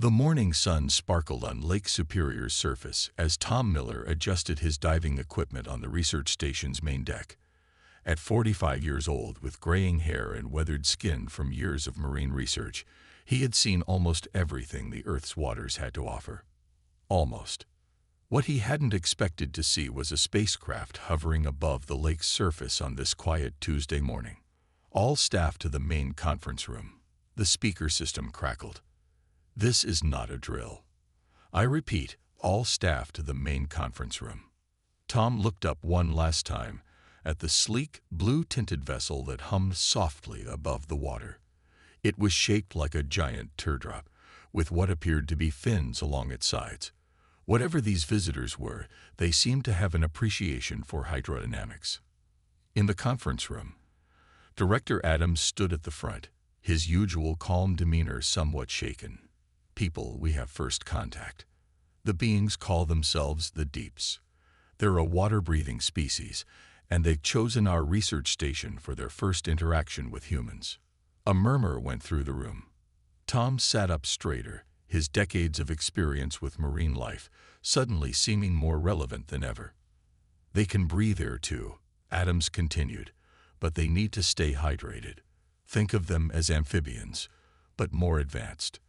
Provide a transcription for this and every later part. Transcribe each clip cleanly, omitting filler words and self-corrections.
The morning sun sparkled on Lake Superior's surface as Tom Miller adjusted his diving equipment on the research station's main deck. At 45 years old, with graying hair and weathered skin from years of marine research, he had seen almost everything the Earth's waters had to offer. Almost. What he hadn't expected to see was a spacecraft hovering above the lake's surface on this quiet Tuesday morning. All staff to the main conference room. The speaker system crackled. This is not a drill. I repeat, all staff to the main conference room. Tom looked up one last time at the sleek, blue-tinted vessel that hummed softly above the water. It was shaped like a giant teardrop, with what appeared to be fins along its sides. Whatever these visitors were, they seemed to have an appreciation for hydrodynamics. In the conference room, Director Adams stood at the front, his usual calm demeanor somewhat shaken. People, we have first contact. The beings call themselves the Deeps. They're a water-breathing species, and they've chosen our research station for their first interaction with humans. A murmur went through the room. Tom sat up straighter, his decades of experience with marine life suddenly seeming more relevant than ever. They can breathe air too, Adams continued, but they need to stay hydrated. Think of them as amphibians, but more advanced.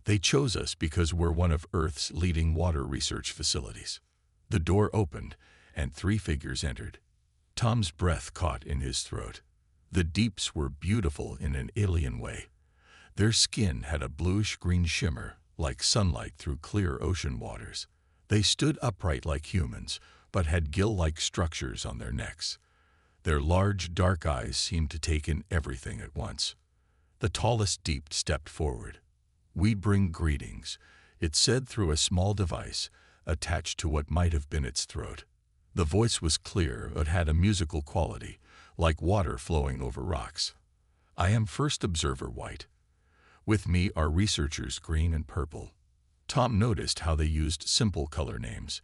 They chose us because we're one of Earth's leading water research facilities. The door opened, and 3 figures entered. Tom's breath caught in his throat. The Deeps were beautiful in an alien way. Their skin had a bluish-green shimmer, like sunlight through clear ocean waters. They stood upright like humans, but had gill-like structures on their necks. Their large, dark eyes seemed to take in everything at once. The tallest Deep stepped forward. "We bring greetings," it said through a small device attached to what might have been its throat. The voice was clear, but had a musical quality, like water flowing over rocks. "I am First Observer White. With me are researchers Green and Purple." Tom noticed how they used simple color names.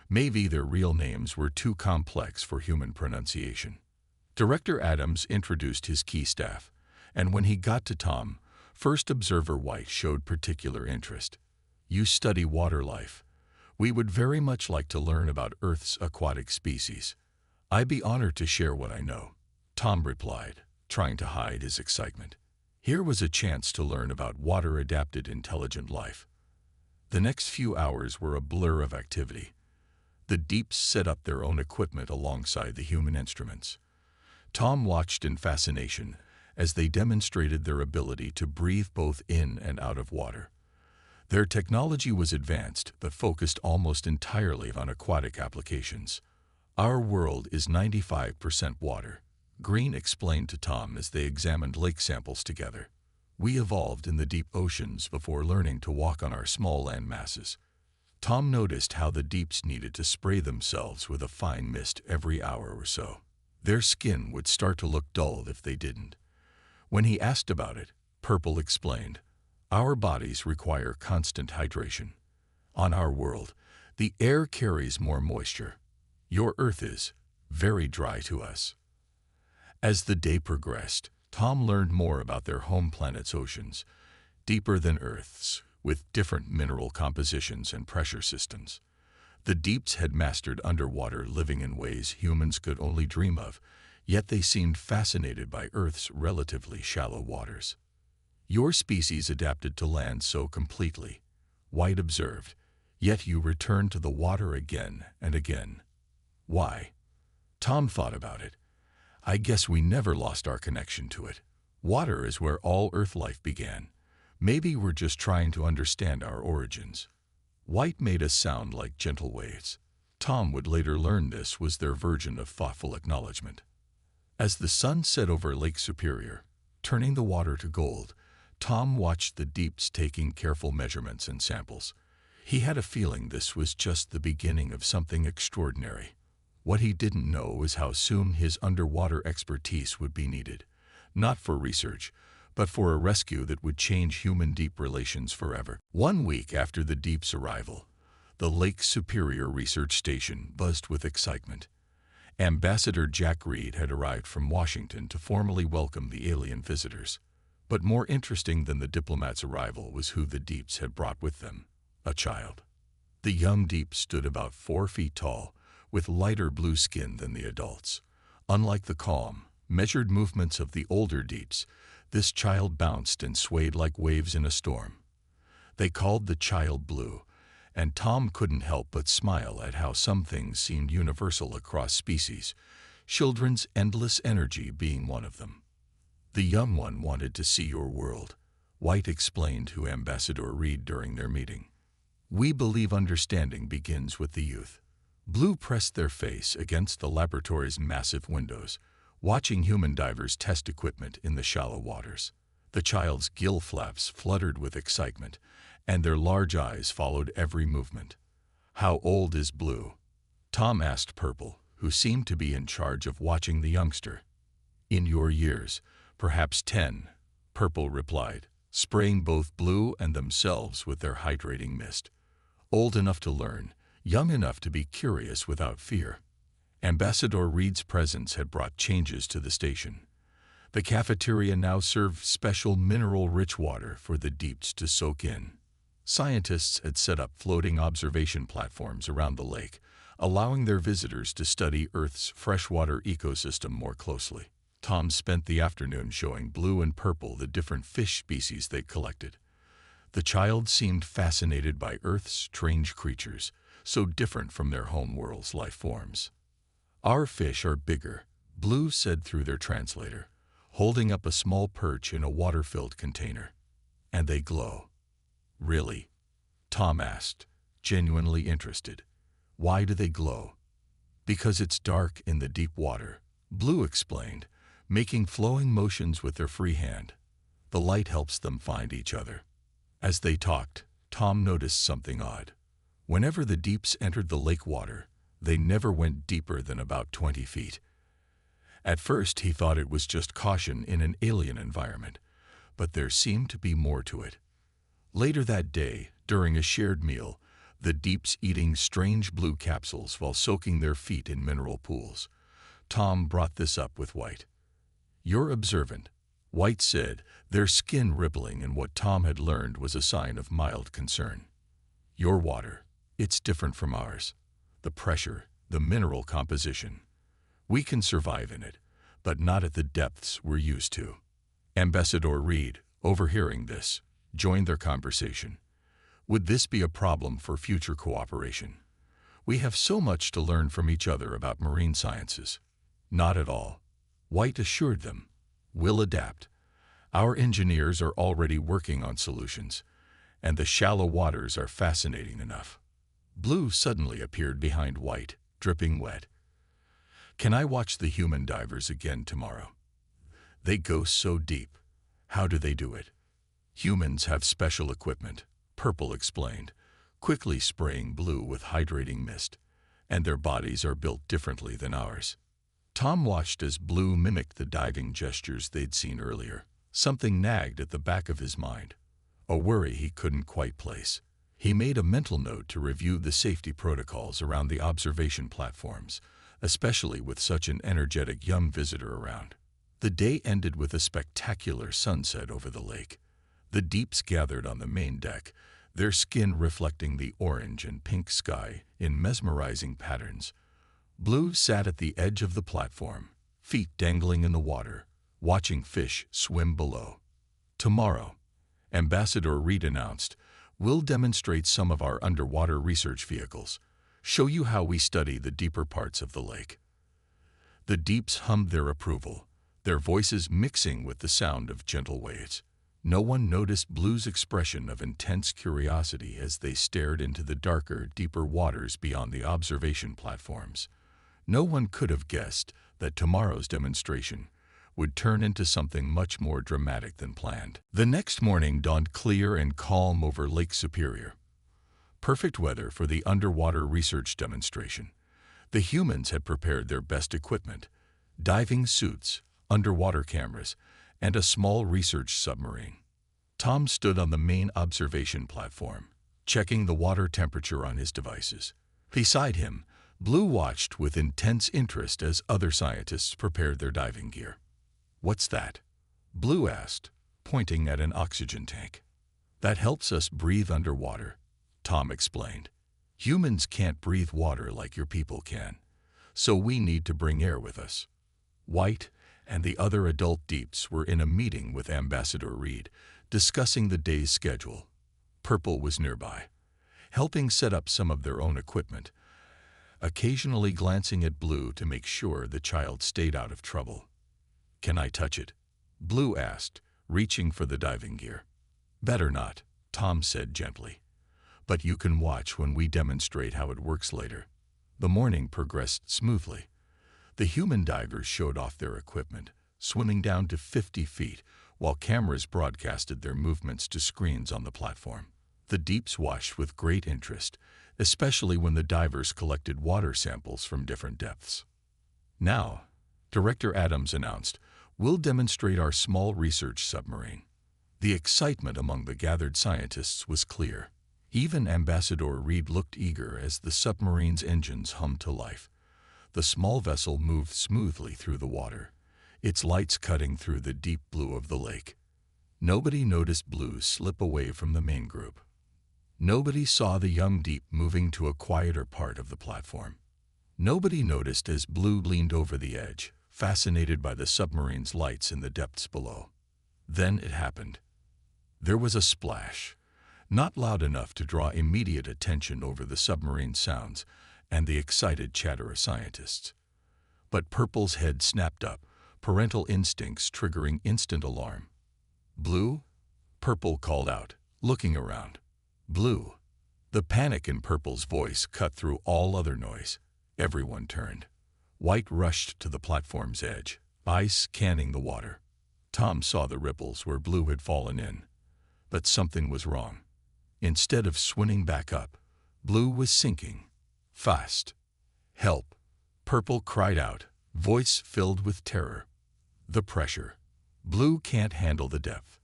Maybe their real names were too complex for human pronunciation. Director Adams introduced his key staff, and when he got to Tom, First Observer White showed particular interest. "You study water life. We would very much like to learn about Earth's aquatic species." "I'd be honored to share what I know," Tom replied, trying to hide his excitement. Here was a chance to learn about water-adapted intelligent life. The next few hours were a blur of activity. The Deeps set up their own equipment alongside the human instruments. Tom watched in fascination as they demonstrated their ability to breathe both in and out of water. Their technology was advanced but focused almost entirely on aquatic applications. "Our world is 95% water," Green explained to Tom as they examined lake samples together. "We evolved in the deep oceans before learning to walk on our small land masses." Tom noticed how the Deeps needed to spray themselves with a fine mist every hour or so. Their skin would start to look dull if they didn't. When he asked about it, Purple explained, "Our bodies require constant hydration. On our world, the air carries more moisture. Your Earth is very dry to us." As the day progressed, Tom learned more about their home planet's oceans, deeper than Earth's, with different mineral compositions and pressure systems. The Deeps had mastered underwater living in ways humans could only dream of, yet they seemed fascinated by Earth's relatively shallow waters. "Your species adapted to land so completely," White observed, "yet you return to the water again and again. Why?" Tom thought about it. "I guess we never lost our connection to it. Water is where all Earth life began. Maybe we're just trying to understand our origins." White made a sound like gentle waves. Tom would later learn this was their version of thoughtful acknowledgement. As the sun set over Lake Superior, turning the water to gold, Tom watched the Deeps taking careful measurements and samples. He had a feeling this was just the beginning of something extraordinary. What he didn't know was how soon his underwater expertise would be needed, not for research, but for a rescue that would change human-deep relations forever. 1 week after the Deep's arrival, the Lake Superior Research Station buzzed with excitement. Ambassador Jack Reed had arrived from Washington to formally welcome the alien visitors. But more interesting than the diplomat's arrival was who the Deeps had brought with them: a child. The young Deep stood about 4 feet tall, with lighter blue skin than the adults. Unlike the calm, measured movements of the older Deeps, this child bounced and swayed like waves in a storm. They called the child Blue, and Tom couldn't help but smile at how some things seemed universal across species, children's endless energy being one of them. The young one wanted to see your world, White explained to Ambassador Reed during their meeting. We believe understanding begins with the youth. Blue pressed their face against the laboratory's massive windows, watching human divers test equipment in the shallow waters. The child's gill flaps fluttered with excitement, and their large eyes followed every movement. How old is Blue? Tom asked Purple, who seemed to be in charge of watching the youngster. In your years, perhaps 10, Purple replied, spraying both Blue and themselves with their hydrating mist. Old enough to learn, young enough to be curious without fear. Ambassador Reed's presence had brought changes to the station. The cafeteria now served special mineral-rich water for the Deeps to soak in. Scientists had set up floating observation platforms around the lake, allowing their visitors to study Earth's freshwater ecosystem more closely. Tom spent the afternoon showing Blue and Purple the different fish species they collected. The child seemed fascinated by Earth's strange creatures, so different from their home world's life forms. Our fish are bigger, Blue said through their translator, holding up a small perch in a water-filled container. And they glow. Really? Tom asked, genuinely interested. Why do they glow? Because it's dark in the deep water, Blue explained, making flowing motions with their free hand. The light helps them find each other. As they talked, Tom noticed something odd. Whenever the Deeps entered the lake water, they never went deeper than about 20 feet. At first, he thought it was just caution in an alien environment, but there seemed to be more to it. Later that day, during a shared meal, the Deeps eating strange blue capsules while soaking their feet in mineral pools. Tom brought this up with White. You're observant, White said, their skin rippling in what Tom had learned was a sign of mild concern. Your water, it's different from ours. The pressure, the mineral composition. We can survive in it, but not at the depths we're used to. Ambassador Reed, overhearing this, joined their conversation. Would this be a problem for future cooperation? We have so much to learn from each other about marine sciences. Not at all, White assured them. We'll adapt. Our engineers are already working on solutions, and the shallow waters are fascinating enough. Blue suddenly appeared behind White, dripping wet. Can I watch the human divers again tomorrow? They go so deep. How do they do it? Humans have special equipment, Purple explained, quickly spraying Blue with hydrating mist, and their bodies are built differently than ours. Tom watched as Blue mimicked the diving gestures they'd seen earlier. Something nagged at the back of his mind, a worry he couldn't quite place. He made a mental note to review the safety protocols around the observation platforms, especially with such an energetic young visitor around. The day ended with a spectacular sunset over the lake. The Deeps gathered on the main deck, their skin reflecting the orange and pink sky in mesmerizing patterns. Blue sat at the edge of the platform, feet dangling in the water, watching fish swim below. Tomorrow, Ambassador Reed announced, we'll demonstrate some of our underwater research vehicles, show you how we study the deeper parts of the lake. The Deeps hummed their approval, their voices mixing with the sound of gentle waves. No one noticed Blue's expression of intense curiosity as they stared into the darker, deeper waters beyond the observation platforms. No one could have guessed that tomorrow's demonstration would turn into something much more dramatic than planned. The next morning dawned clear and calm over Lake Superior. Perfect weather for the underwater research demonstration. The humans had prepared their best equipment: diving suits, underwater cameras, and a small research submarine. Tom stood on the main observation platform, checking the water temperature on his devices. Beside him, Blue watched with intense interest as other scientists prepared their diving gear. What's that? Blue asked, pointing at an oxygen tank. "That helps us breathe underwater," Tom explained. "Humans can't breathe water like your people can, so we need to bring air with us." White and the other adult Deeps were in a meeting with Ambassador Reed, discussing the day's schedule. Purple was nearby, helping set up some of their own equipment, occasionally glancing at Blue to make sure the child stayed out of trouble. "Can I touch it?" Blue asked, reaching for the diving gear. "Better not," Tom said gently. "But you can watch when we demonstrate how it works later." The morning progressed smoothly. The human divers showed off their equipment, swimming down to 50 feet, while cameras broadcasted their movements to screens on the platform. The Deeps watched with great interest, especially when the divers collected water samples from different depths. "Now," Director Adams announced, "we'll demonstrate our small research submarine." The excitement among the gathered scientists was clear. Even Ambassador Reed looked eager as the submarine's engines hummed to life. The small vessel moved smoothly through the water, its lights cutting through the deep blue of the lake. Nobody noticed Blue slip away from the main group. Nobody saw the young Deep moving to a quieter part of the platform. Nobody noticed as Blue leaned over the edge, fascinated by the submarine's lights in the depths below. Then it happened. There was a splash, not loud enough to draw immediate attention over the submarine sounds and the excited chatter of scientists. But Purple's head snapped up, parental instincts triggering instant alarm. "Blue?" Purple called out, looking around. "Blue." The panic in Purple's voice cut through all other noise. Everyone turned. White rushed to the platform's edge, eyes scanning the water. Tom saw the ripples where Blue had fallen in. But something was wrong. Instead of swimming back up, Blue was sinking. Fast. "Help!" Purple cried out, voice filled with terror. "The pressure. Blue can't handle the depth."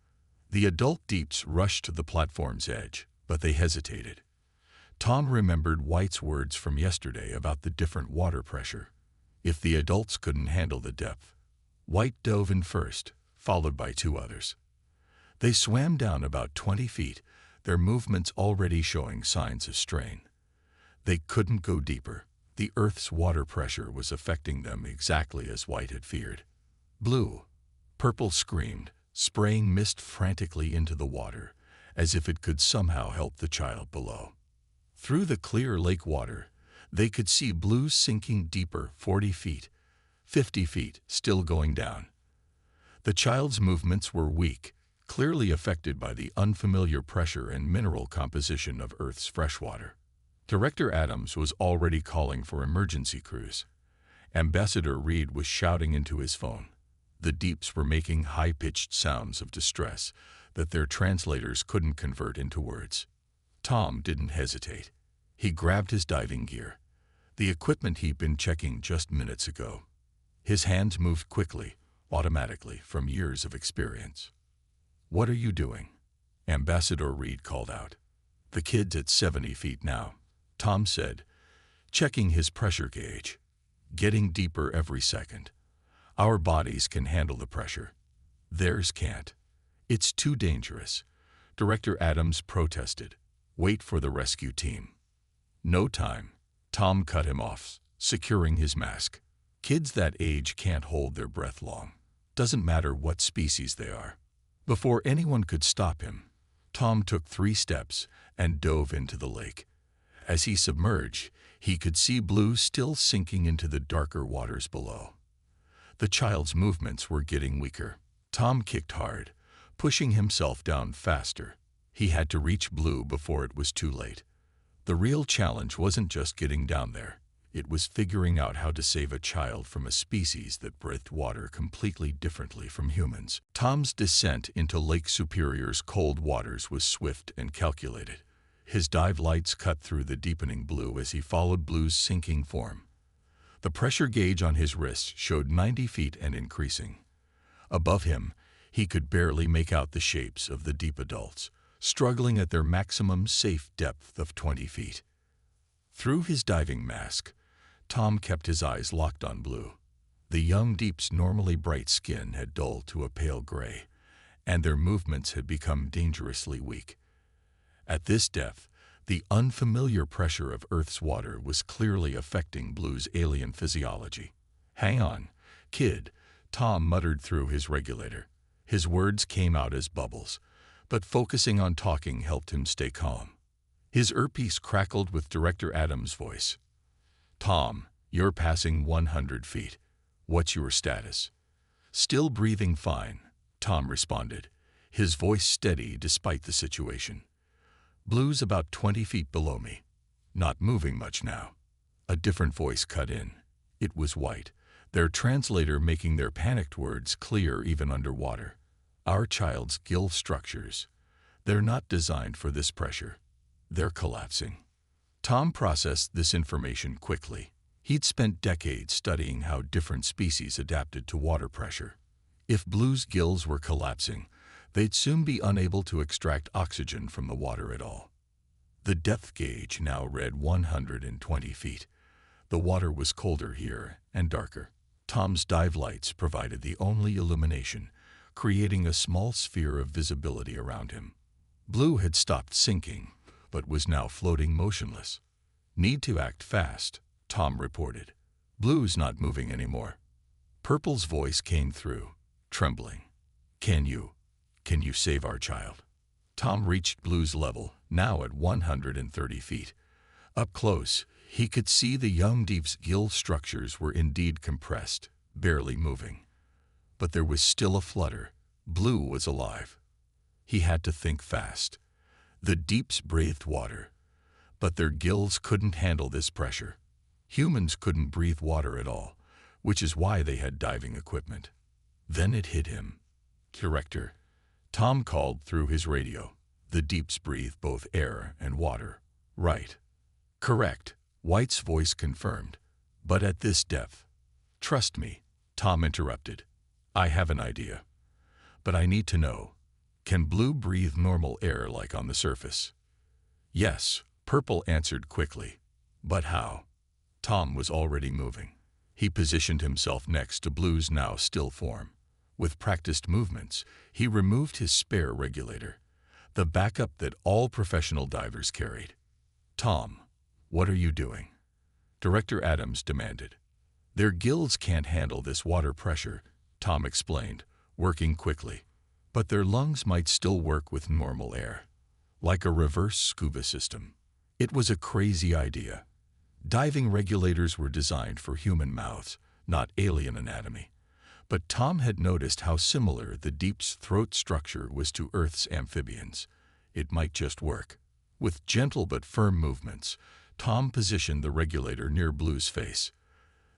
The adult Deeps rushed to the platform's edge, but they hesitated. Tom remembered White's words from yesterday about the different water pressure. If the adults couldn't handle the depth, White dove in first, followed by two others. They swam down about 20 feet, their movements already showing signs of strain. They couldn't go deeper. The Earth's water pressure was affecting them exactly as White had feared. "Blue!" Purple screamed, spraying mist frantically into the water, as if it could somehow help the child below. Through the clear lake water, they could see Blue sinking deeper 40 feet, 50 feet, still going down. The child's movements were weak, clearly affected by the unfamiliar pressure and mineral composition of Earth's freshwater. Director Adams was already calling for emergency crews. Ambassador Reed was shouting into his phone. The Deeps were making high-pitched sounds of distress that their translators couldn't convert into words. Tom didn't hesitate. He grabbed his diving gear, the equipment he'd been checking just minutes ago. His hands moved quickly, automatically, from years of experience. "What are you doing?" Ambassador Reed called out. "The kid's at 70 feet now," Tom said, checking his pressure gauge. "Getting deeper every second. Our bodies can handle the pressure. Theirs can't. It's too dangerous." Director Adams protested. "Wait for the rescue team." "No time." Tom cut him off, securing his mask. "Kids that age can't hold their breath long. Doesn't matter what species they are." Before anyone could stop him, Tom took 3 steps and dove into the lake. As he submerged, he could see Blue still sinking into the darker waters below. The child's movements were getting weaker. Tom kicked hard, pushing himself down faster. He had to reach Blue before it was too late. The real challenge wasn't just getting down there. It was figuring out how to save a child from a species that breathed water completely differently from humans. Tom's descent into Lake Superior's cold waters was swift and calculated. His dive lights cut through the deepening blue as he followed Blue's sinking form. The pressure gauge on his wrist showed 90 feet and increasing. Above him, he could barely make out the shapes of the deep adults, struggling at their maximum safe depth of 20 feet. Through his diving mask, Tom kept his eyes locked on Blue. The young Deep's normally bright skin had dulled to a pale gray, and their movements had become dangerously weak. At this depth, the unfamiliar pressure of Earth's water was clearly affecting Blue's alien physiology. "Hang on, kid," Tom muttered through his regulator. His words came out as bubbles, but focusing on talking helped him stay calm. His earpiece crackled with Director Adams' voice. "Tom, you're passing 100 feet. What's your status?" "Still breathing fine," Tom responded, his voice steady despite the situation. "Blue's about 20 feet below me. Not moving much now." A different voice cut in. It was White, their translator, making their panicked words clear even underwater. "Our child's gill structures. They're not designed for this pressure. They're collapsing." Tom processed this information quickly. He'd spent decades studying how different species adapted to water pressure. If Blue's gills were collapsing, they'd soon be unable to extract oxygen from the water at all. The depth gauge now read 120 feet. The water was colder here and darker. Tom's dive lights provided the only illumination, creating a small sphere of visibility around him. Blue had stopped sinking, but was now floating motionless. "Need to act fast," Tom reported. "Blue's not moving anymore." Purple's voice came through, trembling. Can you save our child?" Tom reached Blue's level, now at 130 feet. Up close, he could see the young deep's gill structures were indeed compressed, barely moving. But there was still a flutter. Blue was alive. He had to think fast. The deeps breathed water, but their gills couldn't handle this pressure. Humans couldn't breathe water at all, which is why they had diving equipment. Then it hit him. "Director," Tom called through his radio. "The deeps breathe both air and water." "Right." "Correct," White's voice confirmed. "But at this depth." "Trust me," Tom interrupted. "I have an idea. But I need to know, can Blue breathe normal air like on the surface?" "Yes," Purple answered quickly. "But how?" Tom was already moving. He positioned himself next to Blue's now still form. With practiced movements, he removed his spare regulator, the backup that all professional divers carried. "Tom, what are you doing?" Director Adams demanded. "Their gills can't handle this water pressure," Tom explained, working quickly. "But their lungs might still work with normal air, like a reverse scuba system." It was a crazy idea. Diving regulators were designed for human mouths, not alien anatomy. But Tom had noticed how similar the deep's throat structure was to Earth's amphibians. It might just work. With gentle but firm movements, Tom positioned the regulator near Blue's face.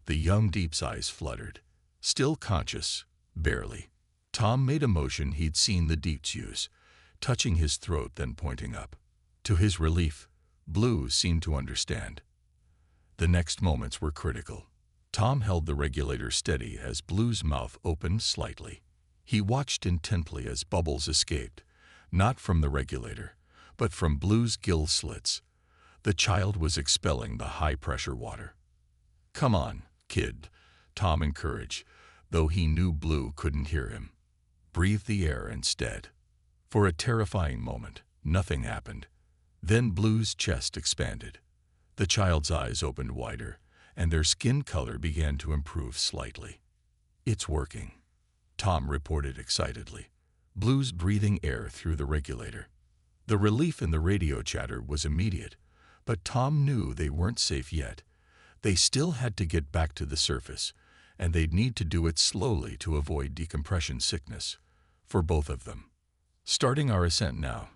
The young deep's eyes fluttered. Still conscious, barely. Tom made a motion he'd seen the deeps use, touching his throat then pointing up. To his relief, Blue seemed to understand. The next moments were critical. Tom held the regulator steady as Blue's mouth opened slightly. He watched intently as bubbles escaped, not from the regulator, but from Blue's gill slits. The child was expelling the high-pressure water. "Come on, kid," Tom encouraged, though he knew Blue couldn't hear him. "Breathe the air instead." For a terrifying moment, nothing happened. Then Blue's chest expanded. The child's eyes opened wider, and their skin color began to improve slightly. "It's working," Tom reported excitedly. Blue's breathing air through the regulator. The relief in the radio chatter was immediate, but Tom knew they weren't safe yet. They still had to get back to the surface, and they'd need to do it slowly to avoid decompression sickness, for both of them. "Starting our ascent now,"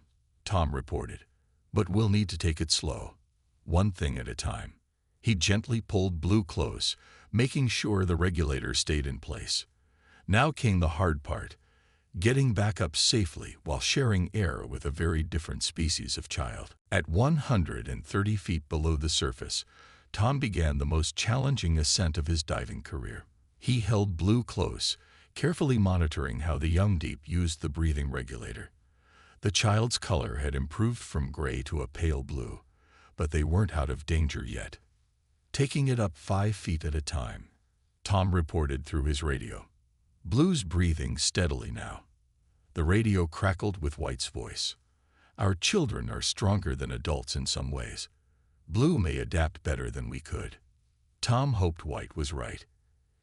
Tom reported, "but we'll need to take it slow, one thing at a time." He gently pulled Blue close, making sure the regulator stayed in place. Now came the hard part, getting back up safely while sharing air with a very different species of child. At 130 feet below the surface, Tom began the most challenging ascent of his diving career. He held Blue close, carefully monitoring how the young deep used the breathing regulator. The child's color had improved from gray to a pale blue, but they weren't out of danger yet. Taking it up 5 feet at a time, Tom reported through his radio. Blue's breathing steadily now. The radio crackled with White's voice. Our children are stronger than adults in some ways. Blue may adapt better than we could. Tom hoped White was right.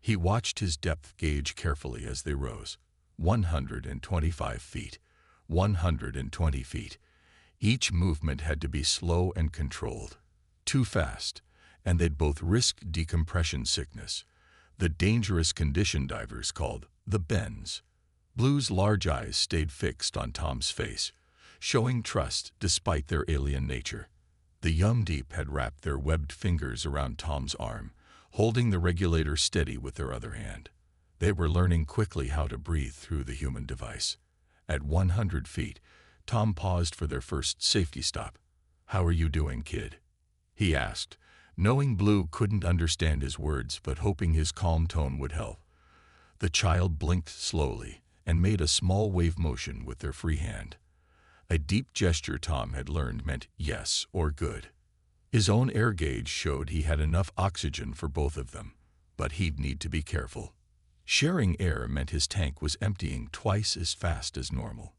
He watched his depth gauge carefully as they rose. 125 feet. 120 feet. Each movement had to be slow and controlled. Too fast, and they'd both risk decompression sickness, the dangerous condition divers called the bends. Blue's large eyes stayed fixed on Tom's face, showing trust despite their alien nature. The Yum Deep had wrapped their webbed fingers around Tom's arm, holding the regulator steady with their other hand. They were learning quickly how to breathe through the human device. At 100 feet, Tom paused for their first safety stop. "How are you doing, kid?" he asked, knowing Blue couldn't understand his words but hoping his calm tone would help. The child blinked slowly and made a small wave motion with their free hand. A deep gesture Tom had learned meant yes or good. His own air gauge showed he had enough oxygen for both of them, but he'd need to be careful. Sharing air meant his tank was emptying twice as fast as normal.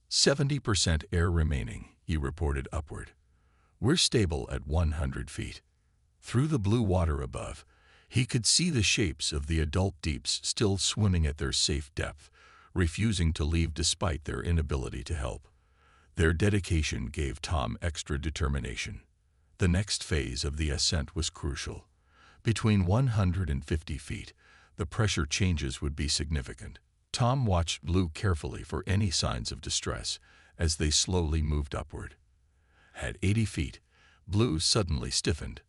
70% air remaining, he reported upward. We're stable at 100 feet. Through the blue water above, he could see the shapes of the adult deeps still swimming at their safe depth, refusing to leave despite their inability to help. Their dedication gave Tom extra determination. The next phase of the ascent was crucial. Between 150 feet, the pressure changes would be significant. Tom watched Blue carefully for any signs of distress as they slowly moved upward. At 80 feet, Blue suddenly stiffened.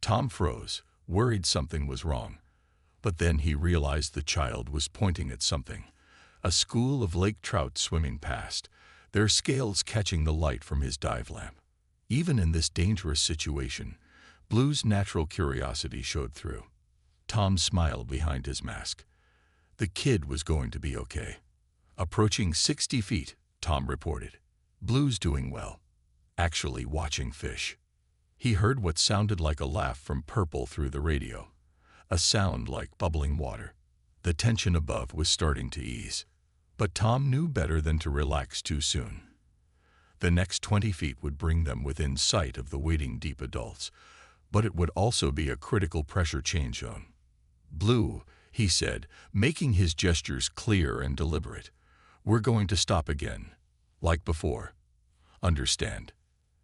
Tom froze, worried something was wrong. But then he realized the child was pointing at something. A school of lake trout swimming past, their scales catching the light from his dive lamp. Even in this dangerous situation, Blue's natural curiosity showed through. Tom smiled behind his mask. The kid was going to be okay. Approaching 60 feet, Tom reported. Blue's doing well. Actually watching fish. He heard what sounded like a laugh from Purple through the radio. A sound like bubbling water. The tension above was starting to ease. But Tom knew better than to relax too soon. The next 20 feet would bring them within sight of the waiting deep adults, but it would also be a critical pressure change zone. Blue, he said, making his gestures clear and deliberate. We're going to stop again, like before. Understand?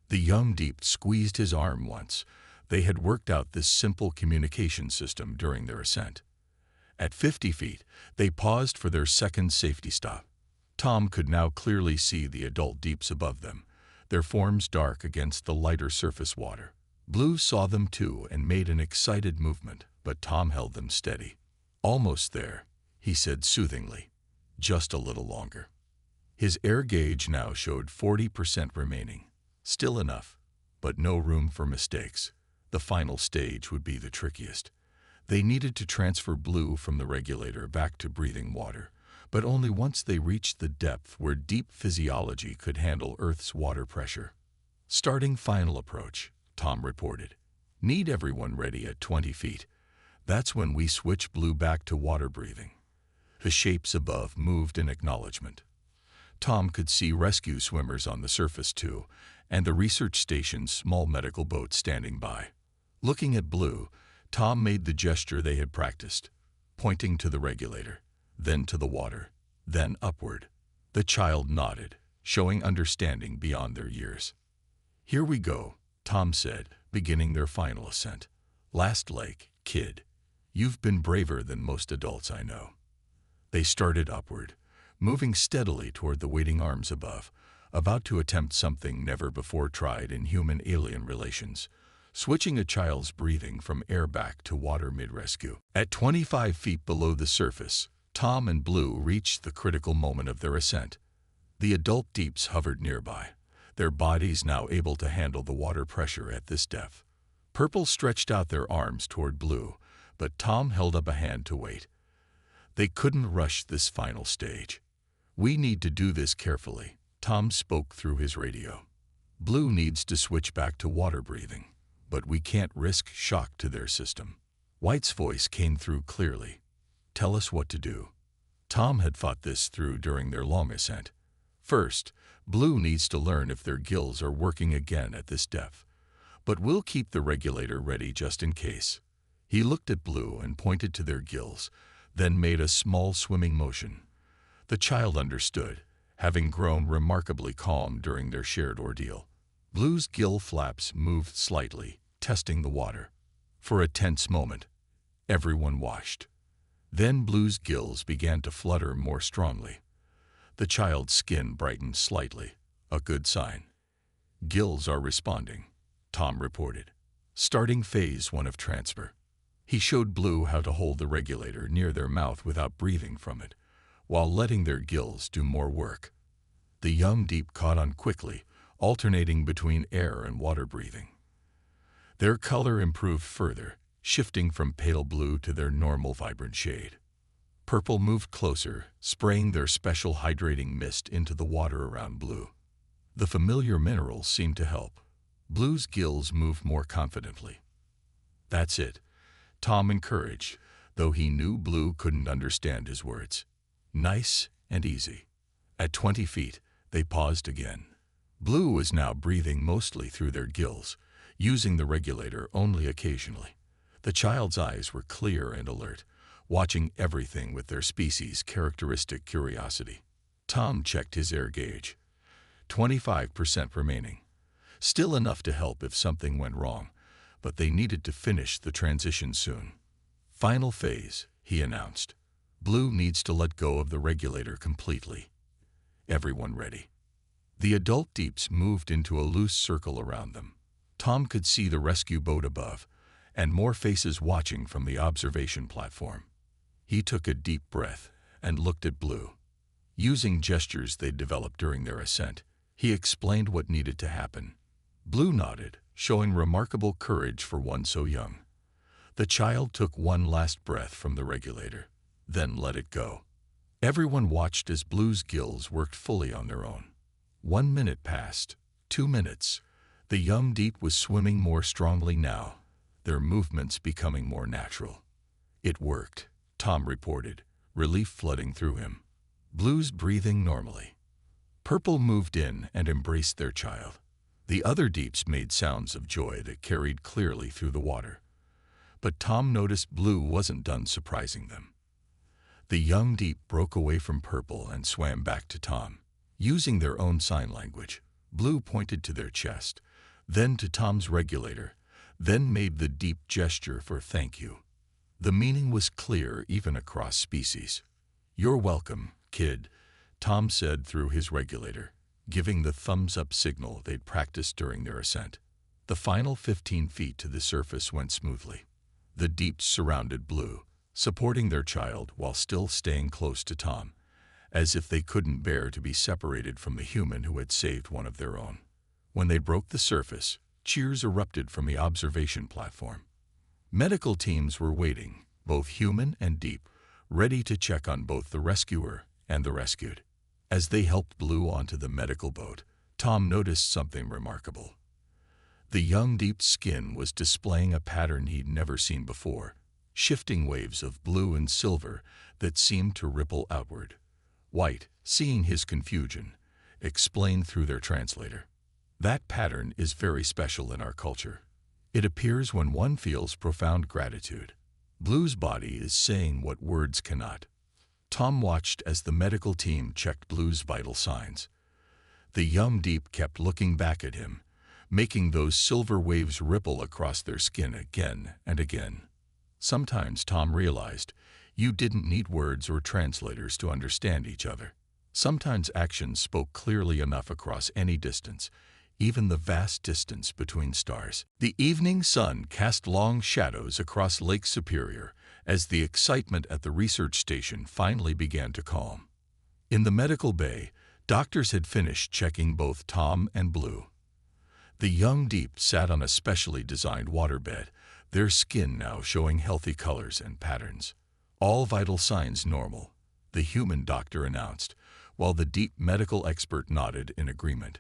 The Yum Deep squeezed his arm once. They had worked out this simple communication system during their ascent. At 50 feet, they paused for their second safety stop. Tom could now clearly see the adult deeps above them, their forms dark against the lighter surface water. Blue saw them too and made an excited movement, but Tom held them steady. Almost there, he said soothingly. Just a little longer. His air gauge now showed 40% remaining. Still enough, but no room for mistakes. The final stage would be the trickiest. They needed to transfer Blue from the regulator back to breathing water, but only once they reached the depth where deep physiology could handle Earth's water pressure. Starting final approach, Tom reported. Need everyone ready at 20 feet. That's when we switch Blue back to water breathing. The shapes above moved in acknowledgement. Tom could see rescue swimmers on the surface too, and the research station's small medical boat standing by. Looking at Blue, Tom made the gesture they had practiced, pointing to the regulator, then to the water, then upward. The child nodded, showing understanding beyond their years. Here we go, Tom said, beginning their final ascent. Last lake, kid. You've been braver than most adults I know. They started upward, moving steadily toward the waiting arms above, about to attempt something never before tried in human-alien relations, switching a child's breathing from air back to water mid-rescue. At 25 feet below the surface, Tom and Blue reached the critical moment of their ascent. The adult deeps hovered nearby, their bodies now able to handle the water pressure at this depth. Purple stretched out their arms toward Blue, but Tom held up a hand to wait. They couldn't rush this final stage. We need to do this carefully, Tom spoke through his radio. Blue needs to switch back to water breathing, but we can't risk shock to their system. White's voice came through clearly. Tell us what to do. Tom had fought this through during their long ascent. First, Blue needs to learn if their gills are working again at this depth, but we'll keep the regulator ready just in case. He looked at Blue and pointed to their gills, then made a small swimming motion. The child understood, having grown remarkably calm during their shared ordeal. Blue's gill flaps moved slightly, testing the water. For a tense moment, everyone watched. Then Blue's gills began to flutter more strongly. The child's skin brightened slightly, a good sign. Gills are responding, Tom reported. Starting phase 1 of transfer. He showed Blue how to hold the regulator near their mouth without breathing from it, while letting their gills do more work. The young deep caught on quickly, alternating between air and water breathing. Their color improved further, shifting from pale blue to their normal vibrant shade. Purple moved closer, spraying their special hydrating mist into the water around Blue. The familiar minerals seemed to help. Blue's gills moved more confidently. That's it, Tom encouraged, though he knew Blue couldn't understand his words. Nice and easy. At 20 feet, they paused again. Blue was now breathing mostly through their gills, using the regulator only occasionally. The child's eyes were clear and alert, watching everything with their species' characteristic curiosity. Tom checked his air gauge. 25% remaining. Still enough to help if something went wrong, but they needed to finish the transition soon. Final phase, he announced. Blue needs to let go of the regulator completely. Everyone ready. The adult deeps moved into a loose circle around them. Tom could see the rescue boat above, and more faces watching from the observation platform. He took a deep breath and looked at Blue. Using gestures they'd developed during their ascent, he explained what needed to happen. Blue nodded, showing remarkable courage for one so young. The child took one last breath from the regulator, then let it go. Everyone watched as Blue's gills worked fully on their own. 1 minute passed, 2 minutes. The young deep was swimming more strongly now, their movements becoming more natural. It worked, Tom reported, relief flooding through him. Blue's breathing normally. Purple moved in and embraced their child. The other deeps made sounds of joy that carried clearly through the water. But Tom noticed Blue wasn't done surprising them. The young deep broke away from Purple and swam back to Tom. Using their own sign language, Blue pointed to their chest, then to Tom's regulator, then made the deep gesture for thank you. The meaning was clear even across species. "You're welcome, kid," Tom said through his regulator, giving the thumbs-up signal they'd practiced during their ascent. The final 15 feet to the surface went smoothly. The deeps surrounded Blue, supporting their child while still staying close to Tom, as if they couldn't bear to be separated from the human who had saved one of their own. When they broke the surface, cheers erupted from the observation platform. Medical teams were waiting, both human and deep, ready to check on both the rescuer and the rescued. As they helped Blue onto the medical boat, Tom noticed something remarkable. The young deep's skin was displaying a pattern he'd never seen before, shifting waves of blue and silver that seemed to ripple outward. White, seeing his confusion, explained through their translator. "That pattern is very special in our culture. It appears when one feels profound gratitude. Blue's body is saying what words cannot." Tom watched as the medical team checked Blue's vital signs. The young deep kept looking back at him, making those silver waves ripple across their skin again and again. Sometimes Tom realized you didn't need words or translators to understand each other. Sometimes actions spoke clearly enough across any distance, even the vast distance between stars. The evening sun cast long shadows across Lake Superior as the excitement at the research station finally began to calm. In the medical bay, doctors had finished checking both Tom and Blue. The young deep sat on a specially designed waterbed, their skin now showing healthy colors and patterns. "All vital signs normal," the human doctor announced, while the deep medical expert nodded in agreement.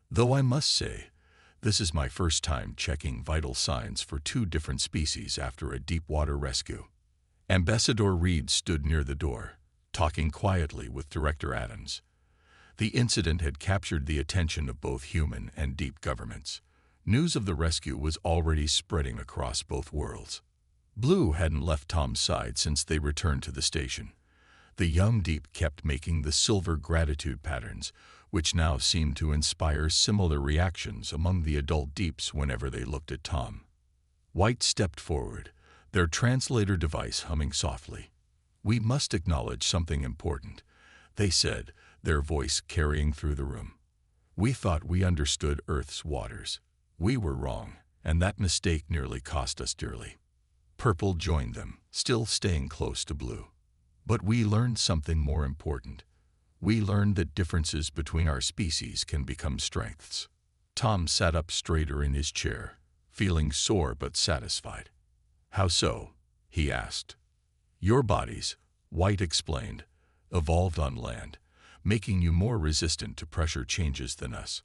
"Though I must say, this is my first time checking vital signs for 2 different species after a deep water rescue." Ambassador Reed stood near the door, talking quietly with Director Adams. The incident had captured the attention of both human and deep governments. News of the rescue was already spreading across both worlds. Blue hadn't left Tom's side since they returned to the station. The young deep kept making the silver gratitude patterns, which now seemed to inspire similar reactions among the adult deeps whenever they looked at Tom. White stepped forward, their translator device humming softly. "We must acknowledge something important," they said, their voice carrying through the room. "We thought we understood Earth's waters. We were wrong, and that mistake nearly cost us dearly." Purple joined them, still staying close to Blue. "But we learned something more important. We learned that differences between our species can become strengths." Tom sat up straighter in his chair, feeling sore but satisfied. "How so?" he asked. "Your bodies," White explained, "evolved on land, making you more resistant to pressure changes than us.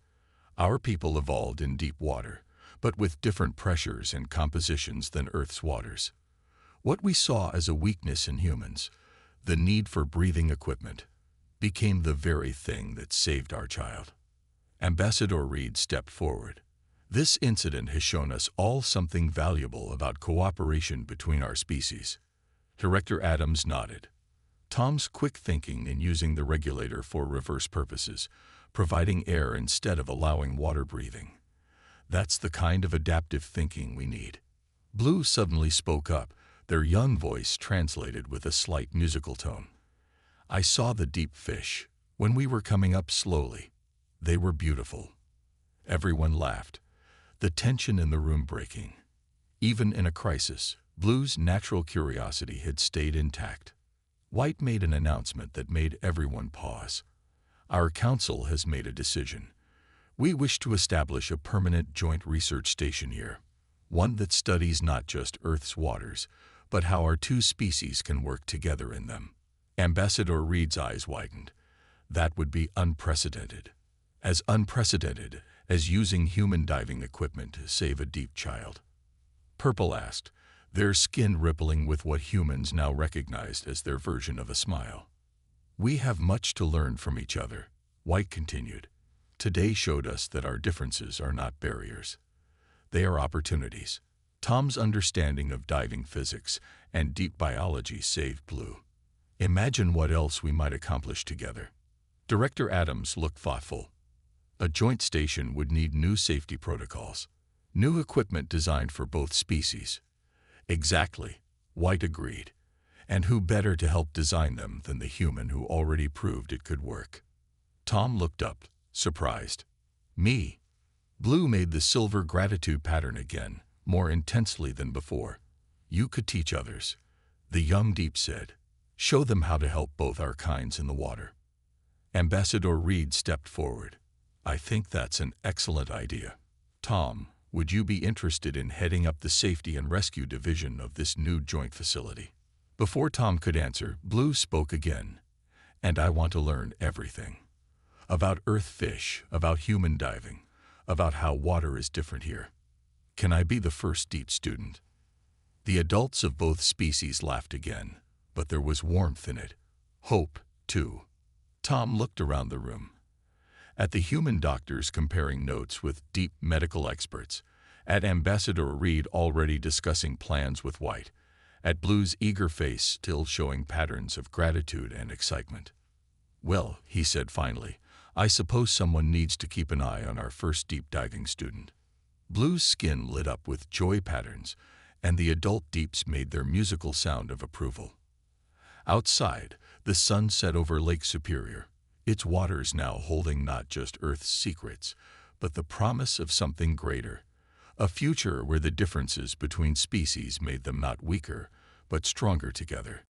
Our people evolved in deep water, but with different pressures and compositions than Earth's waters. What we saw as a weakness in humans, the need for breathing equipment, became the very thing that saved our child." Ambassador Reed stepped forward. "This incident has shown us all something valuable about cooperation between our species." Director Adams nodded. Tom's quick thinking in using the regulator for reverse purposes, providing air instead of allowing water breathing. That's the kind of adaptive thinking we need. Blue suddenly spoke up, their young voice translated with a slight musical tone. "I saw the deep fish when we were coming up slowly. They were beautiful." Everyone laughed, the tension in the room breaking. Even in a crisis, Blue's natural curiosity had stayed intact. White made an announcement that made everyone pause. "Our council has made a decision. We wish to establish a permanent joint research station here, one that studies not just Earth's waters, but how our two species can work together in them." Ambassador Reed's eyes widened. "That would be unprecedented. As unprecedented as using human diving equipment to save a deep child." Purple asked, their skin rippling with what humans now recognized as their version of a smile. "We have much to learn from each other," White continued. "Today showed us that our differences are not barriers. They are opportunities." Tom's understanding of diving physics and deep biology saved Blue. "Imagine what else we might accomplish together." Director Adams looked thoughtful. "A joint station would need new safety protocols, new equipment designed for both species." "Exactly," White agreed. "And who better to help design them than the human who already proved it could work?" Tom looked up, surprised. "Me?" Blue made the silver gratitude pattern again, more intensely than before. "You could teach others," the young deep said. "Show them how to help both our kinds in the water." Ambassador Reed stepped forward. "I think that's an excellent idea. Tom, would you be interested in heading up the safety and rescue division of this new joint facility?" Before Tom could answer, Blue spoke again. "And I want to learn everything. About Earth fish, about human diving, about how water is different here. Can I be the first deep student?" The adults of both species laughed again, but there was warmth in it. Hope, too. Tom looked around the room. At the human doctors comparing notes with deep medical experts, at Ambassador Reed already discussing plans with White, at Blue's eager face still showing patterns of gratitude and excitement. "Well," he said finally, "I suppose someone needs to keep an eye on our first deep diving student." Blue's skin lit up with joy patterns, and the adult deeps made their musical sound of approval. Outside, the sun set over Lake Superior, its waters now holding not just Earth's secrets, but the promise of something greater, a future where the differences between species made them not weaker, but stronger together.